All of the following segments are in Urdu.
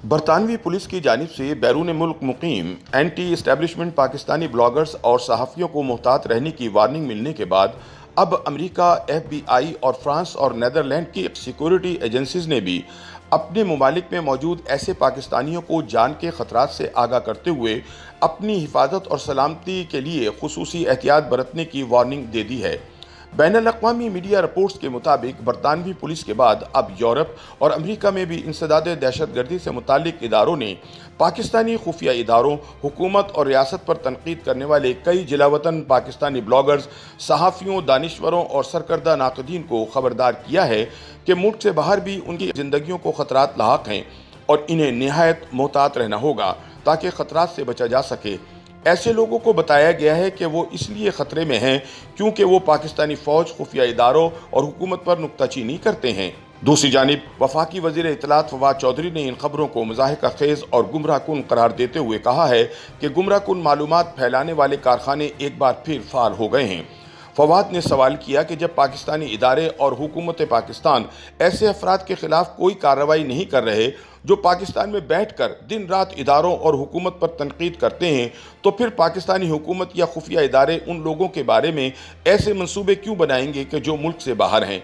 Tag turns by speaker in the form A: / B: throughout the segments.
A: برطانوی پولیس کی جانب سے بیرون ملک مقیم اینٹی اسٹیبلشمنٹ پاکستانی بلاگرز اور صحافیوں کو محتاط رہنے کی وارننگ ملنے کے بعد اب امریکہ، ایف بی آئی اور فرانس اور نیدرلینڈ کی سیکورٹی ایجنسیز نے بھی اپنے ممالک میں موجود ایسے پاکستانیوں کو جان کے خطرات سے آگاہ کرتے ہوئے اپنی حفاظت اور سلامتی کے لیے خصوصی احتیاط برتنے کی وارننگ دے دی ہے۔ بین الاقوامی میڈیا رپورٹس کے مطابق برطانوی پولیس کے بعد اب یورپ اور امریکہ میں بھی انسداد دہشت گردی سے متعلق اداروں نے پاکستانی خفیہ اداروں، حکومت اور ریاست پر تنقید کرنے والے کئی جلاوطن پاکستانی بلاگرز، صحافیوں، دانشوروں اور سرکردہ ناقدین کو خبردار کیا ہے کہ ملک سے باہر بھی ان کی زندگیوں کو خطرات لاحق ہیں اور انہیں نہایت محتاط رہنا ہوگا تاکہ خطرات سے بچا جا سکے۔ ایسے لوگوں کو بتایا گیا ہے کہ وہ اس لیے خطرے میں ہیں کیونکہ وہ پاکستانی فوج، خفیہ اداروں اور حکومت پر نکتہ چینی کرتے ہیں۔ دوسری جانب وفاقی وزیر اطلاعات فواد چودھری نے ان خبروں کو مضحکہ خیز اور گمراہ کن قرار دیتے ہوئے کہا ہے کہ گمراہ کن معلومات پھیلانے والے کارخانے ایک بار پھر فعال ہو گئے ہیں۔ فواد نے سوال کیا کہ جب پاکستانی ادارے اور حکومت پاکستان ایسے افراد کے خلاف کوئی کارروائی نہیں کر رہے جو پاکستان میں بیٹھ کر دن رات اداروں اور حکومت پر تنقید کرتے ہیں، تو پھر پاکستانی حکومت یا خفیہ ادارے ان لوگوں کے بارے میں ایسے منصوبے کیوں بنائیں گے کہ جو ملک سے باہر ہیں؟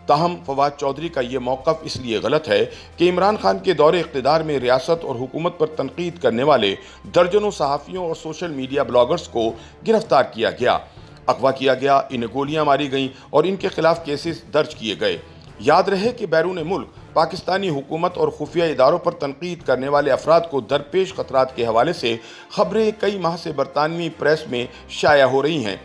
A: تاہم فواد چودھری کا یہ موقف اس لیے غلط ہے کہ عمران خان کے دور اقتدار میں ریاست اور حکومت پر تنقید کرنے والے درجنوں صحافیوں اور سوشل میڈیا بلاگرز کو گرفتار کیا گیا، اغوا کیا گیا، انہیں گولیاں ماری گئیں اور ان کے خلاف کیسز درج کیے گئے۔ یاد رہے کہ بیرون ملک پاکستانی حکومت اور خفیہ اداروں پر تنقید کرنے والے افراد کو درپیش خطرات کے حوالے سے خبریں کئی ماہ سے برطانوی پریس میں شائع ہو رہی ہیں۔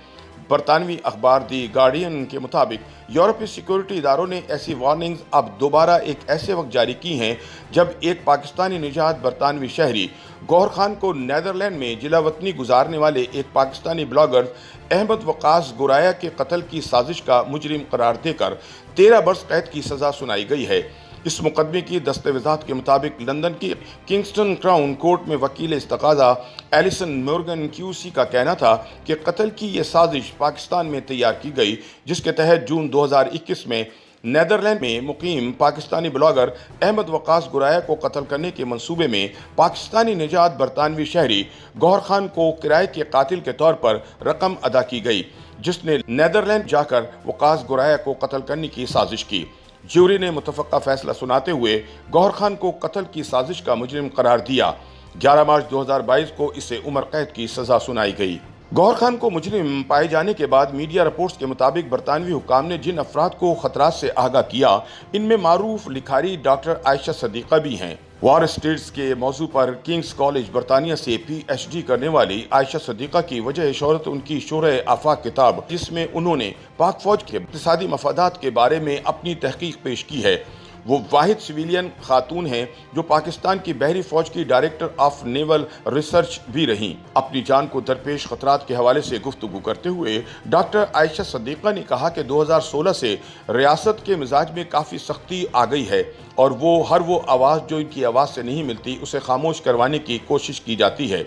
A: برطانوی اخبار دی گارڈین کے مطابق یورپی سیکورٹی اداروں نے ایسی وارننگز اب دوبارہ ایک ایسے وقت جاری کی ہیں جب ایک پاکستانی نژاد برطانوی شہری گوہر خان کو نیدرلینڈ میں جلا وطنی گزارنے والے ایک پاکستانی بلاگر احمد وقاص گوریا کے قتل کی سازش کا مجرم قرار دے کر 13 برس قید کی سزا سنائی گئی ہے۔ اس مقدمے کی دستاویزات کے مطابق لندن کی کنگسٹن کراؤن کورٹ میں وکیل استغاثہ ایلیسن مورگن QC کا کہنا تھا کہ قتل کی یہ سازش پاکستان میں تیار کی گئی، جس کے تحت جون 2021 میں نیدرلینڈ میں مقیم پاکستانی بلاگر احمد وقاص گوریا کو قتل کرنے کے منصوبے میں پاکستانی نژاد برطانوی شہری گوہر خان کو کرائے کے قاتل کے طور پر رقم ادا کی گئی، جس نے نیدرلینڈ جا کر وقاص گوریا کو قتل کرنے کی سازش کی۔ جیوری نے متفقہ فیصلہ سناتے ہوئے گوہر خان کو قتل کی سازش کا مجرم قرار دیا۔ 11 مارچ 2022 کو اسے عمر قید کی سزا سنائی گئی۔ گوہر خان کو مجرم پائے جانے کے بعد میڈیا رپورٹس کے مطابق برطانوی حکام نے جن افراد کو خطرات سے آگاہ کیا، ان میں معروف لکھاری ڈاکٹر عائشہ صدیقہ بھی ہیں۔ وار اسٹریٹس کے موضوع پر کنگز کالج برطانیہ سے PhD کرنے والی عائشہ صدیقہ کی وجہ شہرت ان کی شرح آفاق کتاب، جس میں انہوں نے پاک فوج کے اقتصادی مفادات کے بارے میں اپنی تحقیق پیش کی ہے۔ وہ واحد سویلین خاتون ہیں جو پاکستان کی بحری فوج کی ڈائریکٹر آف نیول ریسرچ بھی رہیں۔ اپنی جان کو درپیش خطرات کے حوالے سے گفتگو کرتے ہوئے ڈاکٹر عائشہ صدیقہ نے کہا کہ 2016 سے ریاست کے مزاج میں کافی سختی آ گئی ہے اور ہر وہ آواز جو ان کی آواز سے نہیں ملتی اسے خاموش کروانے کی کوشش کی جاتی ہے۔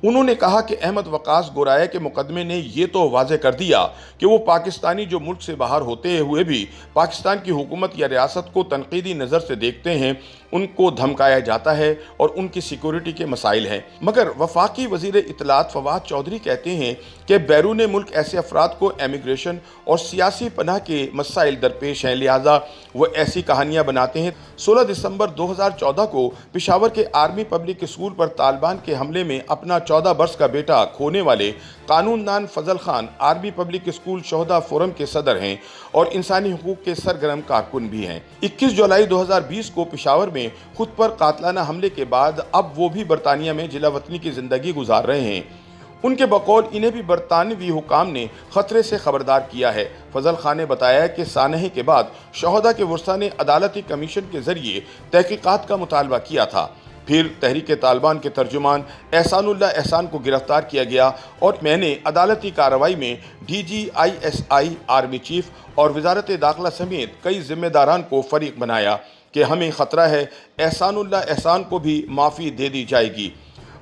A: انہوں نے کہا کہ احمد وقاص گوریا کے مقدمے نے یہ تو واضح کر دیا کہ وہ پاکستانی جو ملک سے باہر ہوتے ہوئے بھی پاکستان کی حکومت یا ریاست کو تنقیدی نظر سے دیکھتے ہیں، ان کو دھمکایا جاتا ہے اور ان کی سیکورٹی کے مسائل ہیں۔ مگر وفاقی وزیر اطلاعات فواد چودھری کہتے ہیں کہ بیرون ملک ایسے افراد کو امیگریشن اور سیاسی پناہ کے مسائل درپیش ہیں، لہٰذا وہ ایسی کہانیاں بناتے ہیں۔ 16 دسمبر 2014 کو پشاور کے آرمی پبلک اسکول پر طالبان کے حملے میں اپنا 14 برس کا بیٹا کھونے والے قانون دان فضل خان آرمی پبلک اسکول شہداء فورم کے صدر ہیں اور انسانی حقوق کے سرگرم کارکن بھی ہیں۔ 21 جولائی 2020 کو پشاور میں خود پر قاتلانہ حملے کے بعد اب وہ بھی برطانیہ میں جلا وطنی کی زندگی گزار رہے ہیں۔ ان کے بقول انہیں بھی برطانوی حکام نے خطرے سے خبردار کیا ہے۔ فضل خان نے بتایا کہ سانحے کے بعد شہداء کے ورثاء نے عدالتی کمیشن کے ذریعے تحقیقات کا مطالبہ کیا تھا۔ پھر تحریک طالبان کے ترجمان احسان اللہ احسان کو گرفتار کیا گیا اور میں نے عدالتی کارروائی میں DGISI، آرمی چیف اور وزارت داخلہ سمیت کئی ذمہ داران کو فریق بنایا کہ ہمیں خطرہ ہے، احسان اللہ احسان کو بھی معافی دے دی جائے گی۔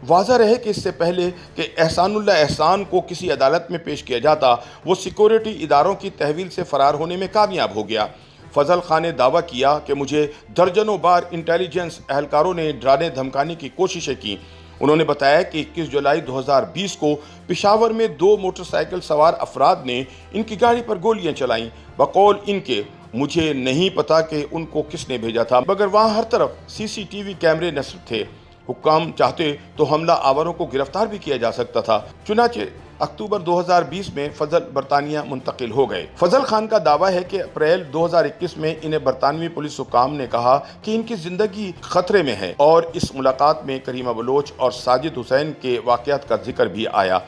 A: واضح رہے کہ اس سے پہلے کہ احسان اللہ احسان کو کسی عدالت میں پیش کیا جاتا، وہ سیکورٹی اداروں کی تحویل سے فرار ہونے میں کامیاب ہو گیا۔ فضل خان نے دعویٰ کیا کہ مجھے درجنوں بار انٹیلیجنس اہلکاروں نے ڈرانے دھمکانے کی کوششیں کی۔ انہوں نے بتایا کہ 21 جولائی 2020 کو پشاور میں 2 موٹر سائیکل سوار افراد نے ان کی گاڑی پر گولیاں چلائیں۔ بقول ان کے مجھے نہیں پتا کہ ان کو کس نے بھیجا تھا، مگر وہاں ہر طرف CCTV کیمرے نصب تھے۔ حکام چاہتے تو حملہ آوروں کو گرفتار بھی کیا جا سکتا تھا۔ چنانچہ اکتوبر 2020 میں فضل برطانیہ منتقل ہو گئے۔ فضل خان کا دعویٰ ہے کہ اپریل 2021 میں انہیں برطانوی پولیس حکام نے کہا کہ ان کی زندگی خطرے میں ہے، اور اس ملاقات میں کریمہ بلوچ اور ساجد حسین کے واقعات کا ذکر بھی آیا۔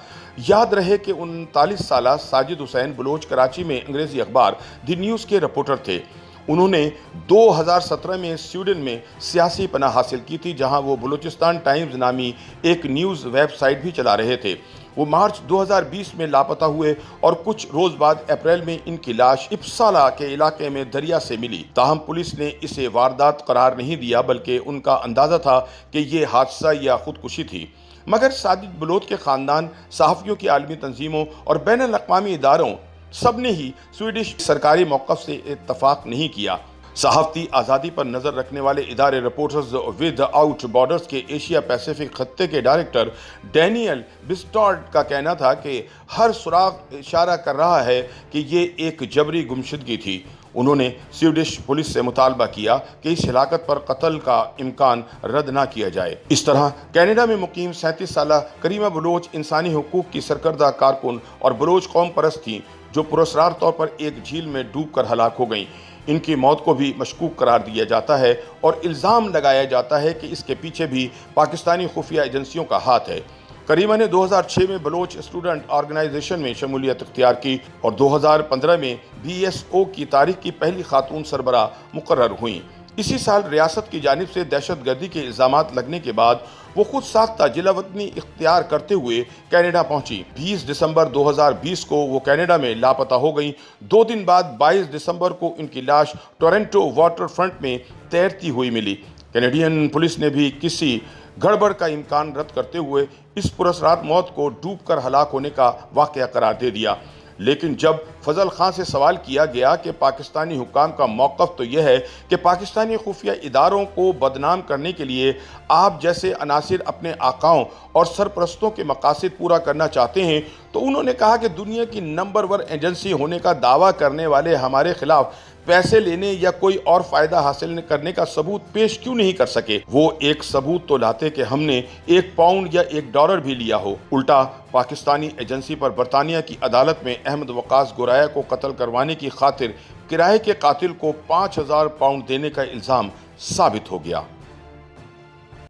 A: یاد رہے کہ 39 سالہ ساجد حسین بلوچ کراچی میں انگریزی اخبار دی نیوز کے رپورٹر تھے۔ انہوں نے 2017 میں سویڈن میں سیاسی پناہ حاصل کی تھی، جہاں وہ بلوچستان ٹائمز نامی ایک نیوز ویب سائٹ بھی چلا رہے تھے۔ وہ مارچ 2020 میں لاپتہ ہوئے اور کچھ روز بعد اپریل میں ان کی لاش اپسالہ کے علاقے میں دریا سے ملی۔ تاہم پولیس نے اسے واردات قرار نہیں دیا، بلکہ ان کا اندازہ تھا کہ یہ حادثہ یا خودکشی تھی۔ مگر ساجد بلوچ کے خاندان، صحافیوں کی عالمی تنظیموں اور بین الاقوامی اداروں سب نے ہی سویڈش سرکاری موقف سے اتفاق نہیں کیا۔ صحافتی آزادی پر نظر رکھنے والے ادارے رپورٹرز ود آؤٹ بارڈرز کے ایشیا پیسیفک خطے کے ڈائریکٹر ڈینیل بسٹارڈ کا کہنا تھا کہ ہر سراغ اشارہ کر رہا ہے کہ یہ ایک جبری گمشدگی تھی۔ انہوں نے سویڈش پولیس سے مطالبہ کیا کہ اس ہلاکت پر قتل کا امکان رد نہ کیا جائے۔ اس طرح کینیڈا میں مقیم 37 سالہ کریمہ بلوچ انسانی حقوق کی سرکردہ کارکن اور بلوچ قوم پرست تھیں، جو پراسرار طور پر ایک جھیل میں ڈوب کر ہلاک ہو گئیں۔ ان کی موت کو بھی مشکوک قرار دیا جاتا ہے اور الزام لگایا جاتا ہے کہ اس کے پیچھے بھی پاکستانی خفیہ ایجنسیوں کا ہاتھ ہے۔ کریمہ نے 2006 میں بلوچ اسٹوڈنٹ آرگنائزیشن میں شمولیت اختیار کی اور 2015 میں BSO کی تاریخ کی پہلی خاتون سربراہ مقرر ہوئیں۔ اسی سال ریاست کی جانب سے دہشت گردی کے الزامات لگنے کے بعد وہ خود ساختہ جلا وطنی اختیار کرتے ہوئے کینیڈا پہنچی۔ 20 دسمبر 2020 کو وہ کینیڈا میں لاپتہ ہو گئیں۔ 2 دن بعد 22 دسمبر کو ان کی لاش ٹورنٹو واٹر فرنٹ میں تیرتی ہوئی ملی۔ کینیڈین پولیس نے بھی کسی گڑبڑ کا امکان رد کرتے ہوئے اس پراسرار موت کو ڈوب کر ہلاک ہونے کا واقعہ قرار دے دیا۔ لیکن جب فضل خان سے سوال کیا گیا کہ پاکستانی حکام کا موقف تو یہ ہے کہ پاکستانی خفیہ اداروں کو بدنام کرنے کے لیے آپ جیسے عناصر اپنے آقاؤں اور سرپرستوں کے مقاصد پورا کرنا چاہتے ہیں، تو انہوں نے کہا کہ دنیا کی نمبر 1 ایجنسی ہونے کا دعویٰ کرنے والے ہمارے خلاف پیسے لینے یا کوئی اور فائدہ حاصل کرنے کا ثبوت پیش کیوں نہیں کر سکے؟ وہ ایک ثبوت تو لاتے کہ ہم نے 1 پاؤنڈ یا $1 بھی لیا ہو۔ الٹا پاکستانی ایجنسی پر برطانیہ کی عدالت میں احمد وقاص گورایا کو قتل کروانے کی خاطر کرائے کے قاتل کو 5000 پاؤنڈ دینے کا الزام ثابت ہو گیا۔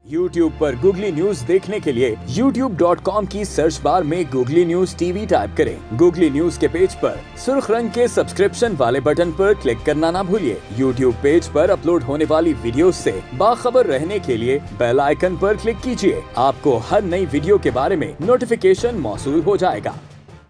B: YouTube پر گوگلی نیوز دیکھنے کے لیے youtube.com کی سرچ بار میں گوگلی نیوز TV ٹائپ کریں۔ گوگلی نیوز کے پیج پر سرخ رنگ کے سبسکرپشن والے بٹن پر کلک کرنا نہ بھولیے۔ YouTube پیج پر اپلوڈ ہونے والی ویڈیوز سے باخبر رہنے کے لیے بیل آئیکن پر کلک کیجیے۔ آپ کو ہر نئی ویڈیو کے بارے میں نوٹیفیکیشن موصول ہو جائے گا۔